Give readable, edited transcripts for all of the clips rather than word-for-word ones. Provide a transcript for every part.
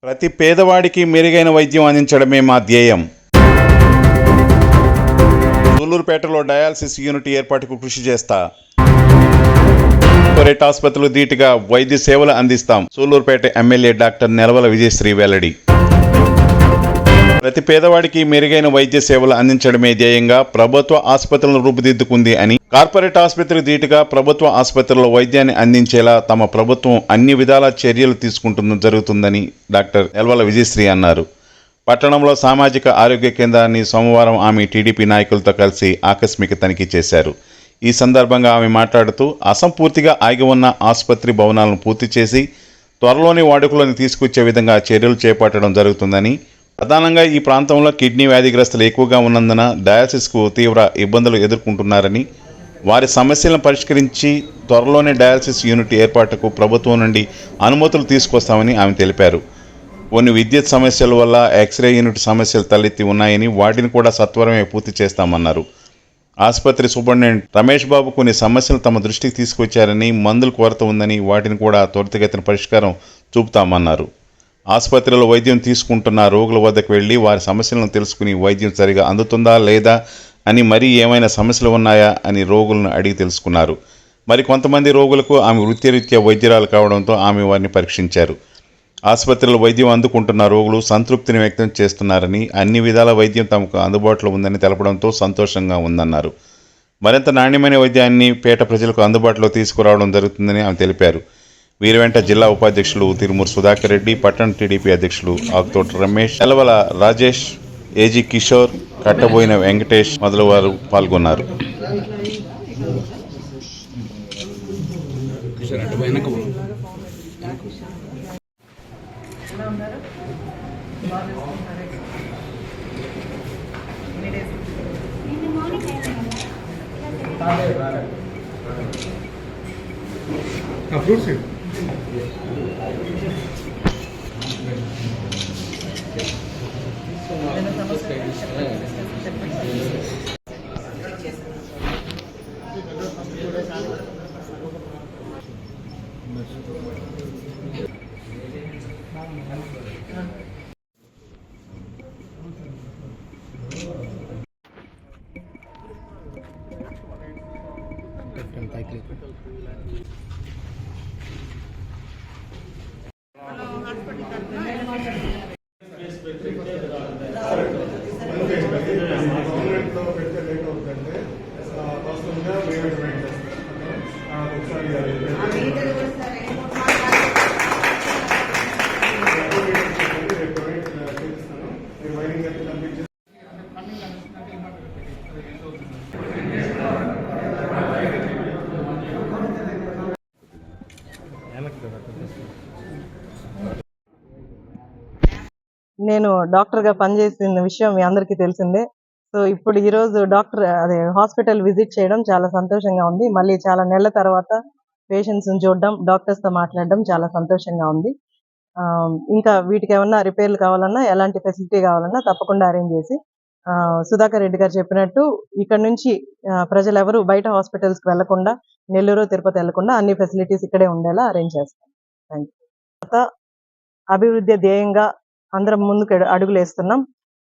ప్రతి పేదవాడికి మెరుగైన వైద్యం అందించడమే మా ధ్యేయం. సూళ్లూరుపేటలో డయాలసిస్ యూనిట్ ఏర్పాటుకు కృషి చేస్తా. కార్పొరేట్ ఆసుపత్రులు ధీటుగా వైద్య సేవలు అందిస్తాం. సూళ్లూరుపేట ఎమ్మెల్యే డాక్టర్ నెలవల విజయశ్రీ వెల్లడి. ప్రతి పేదవాడికి మెరుగైన వైద్య సేవలు అందించడమే ధ్యేయంగా ప్రభుత్వ ఆసుపత్రులను రూపుదిద్దుకుంది అని, కార్పొరేట్ ఆసుపత్రి ధీటుగా ప్రభుత్వ ఆసుపత్రుల్లో వైద్యాన్ని అందించేలా తమ ప్రభుత్వం అన్ని విధాల చర్యలు తీసుకుంటున్న జరుగుతుందని డాక్టర్ నెలవల విజయశ్రీ అన్నారు. పట్టణంలో సామాజిక ఆరోగ్య కేంద్రాన్ని సోమవారం ఆమె టీడీపీ నాయకులతో కలిసి ఆకస్మిక తనిఖీ చేశారు. ఈ సందర్భంగా ఆమె మాట్లాడుతూ అసంపూర్తిగా ఆగి ఉన్న ఆసుపత్రి భవనాలను పూర్తి చేసి త్వరలోని వాడుకలోని తీసుకొచ్చే విధంగా చర్యలు చేపట్టడం జరుగుతుందని, ప్రధానంగా ఈ ప్రాంతంలో కిడ్నీ వ్యాధిగ్రస్తులు ఎక్కువగా ఉన్నందున డయాలసిస్కు తీవ్ర ఇబ్బందులు ఎదుర్కొంటున్నారని, వారి సమస్యలను పరిష్కరించి త్వరలోనే డయాలసిస్ యూనిట్ ఏర్పాటుకు ప్రభుత్వం నుండి అనుమతులు తీసుకొస్తామని ఆమె తెలిపారు. కొన్ని విద్యుత్ సమస్యల వల్ల ఎక్స్రే యూనిట్ సమస్యలు తలెత్తి ఉన్నాయని, వాటిని కూడా సత్వరమే పూర్తి చేస్తామన్నారు. ఆసుపత్రి సూపరింటెండెంట్ రమేష్ బాబు కొన్ని సమస్యలు తమ దృష్టికి తీసుకొచ్చారని, మందుల కొరత ఉందని, వాటిని కూడా త్వరితగతిన పరిష్కారం చూపుతామన్నారు. ఆసుపత్రిలో వైద్యం తీసుకుంటున్న రోగుల వద్దకు వెళ్లి వారి సమస్యలను తెలుసుకుని వైద్యం సరిగా అందుతుందా లేదా అని, మరీ ఏమైనా సమస్యలు ఉన్నాయా అని రోగులను అడిగి తెలుసుకున్నారు. మరి కొంతమంది రోగులకు ఆమె వృత్తిరీత్యా వైద్యురాలు కావడంతో ఆమె వారిని పరీక్షించారు. ఆసుపత్రిలో వైద్యం అందుకుంటున్న రోగులు సంతృప్తిని వ్యక్తం చేస్తున్నారని, అన్ని విధాల వైద్యం తమకు అందుబాటులో ఉందని తెలపడంతో సంతోషంగా ఉందన్నారు. మరింత నాణ్యమైన వైద్యాన్ని పేట ప్రజలకు అందుబాటులో తీసుకురావడం జరుగుతుందని ఆమె తెలిపారు. వీరి వెంట జిల్లా ఉపాధ్యక్షులు తిరుమూరు సుధాకర్ రెడ్డి, పట్టణ టీడీపీ అధ్యక్షులు ఆకుతోట రమేష్, నెలవల రాజేష్, ఏజీ కిషోర్, కట్టబోయిన వెంకటేష్ మొదలవారు పాల్గొన్నారు. ఫ్రూట్స్ నేను డాక్టర్గా పనిచేసిన విషయం మీ అందరికీ తెలిసిందే. సో ఇప్పుడు ఈరోజు హాస్పిటల్ విజిట్ చేయడం చాలా సంతోషంగా ఉంది. మళ్ళీ చాలా నెలల తర్వాత పేషెంట్స్ని చూడడం, డాక్టర్స్తో మాట్లాడడం చాలా సంతోషంగా ఉంది. ఇంకా వీటికి ఏమన్నా రిపేర్లు కావాలన్నా, ఎలాంటి ఫెసిలిటీ కావాలన్నా తప్పకుండా అరేంజ్ చేసి, సుధాకర్ రెడ్డి గారు చెప్పినట్టు ఇక్కడ నుంచి ప్రజలు ఎవరు బయట హాస్పిటల్స్కి వెళ్లకుండా, నెల్లూరు తిరుపతి వెళ్లకుండా అన్ని ఫెసిలిటీస్ ఇక్కడే ఉండేలా అరేంజ్ చేస్తాం. Thank you. అభివృద్ధి ధ్యేయంగా అందరం ముందుకు అడుగులు వేస్తున్నాం.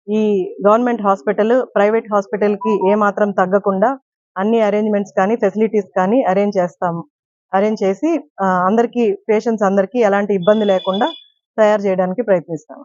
ఈ గవర్నమెంట్ హాస్పిటల్ ప్రైవేట్ హాస్పిటల్ కి ఏమాత్రం తగ్గకుండా అన్ని అరేంజ్మెంట్స్ కానీ ఫెసిలిటీస్ కానీ అరేంజ్ చేసి అందరికీ పేషెంట్స్ అందరికీ ఎలాంటి ఇబ్బంది లేకుండా తయారు చేయడానికి ప్రయత్నిస్తాం.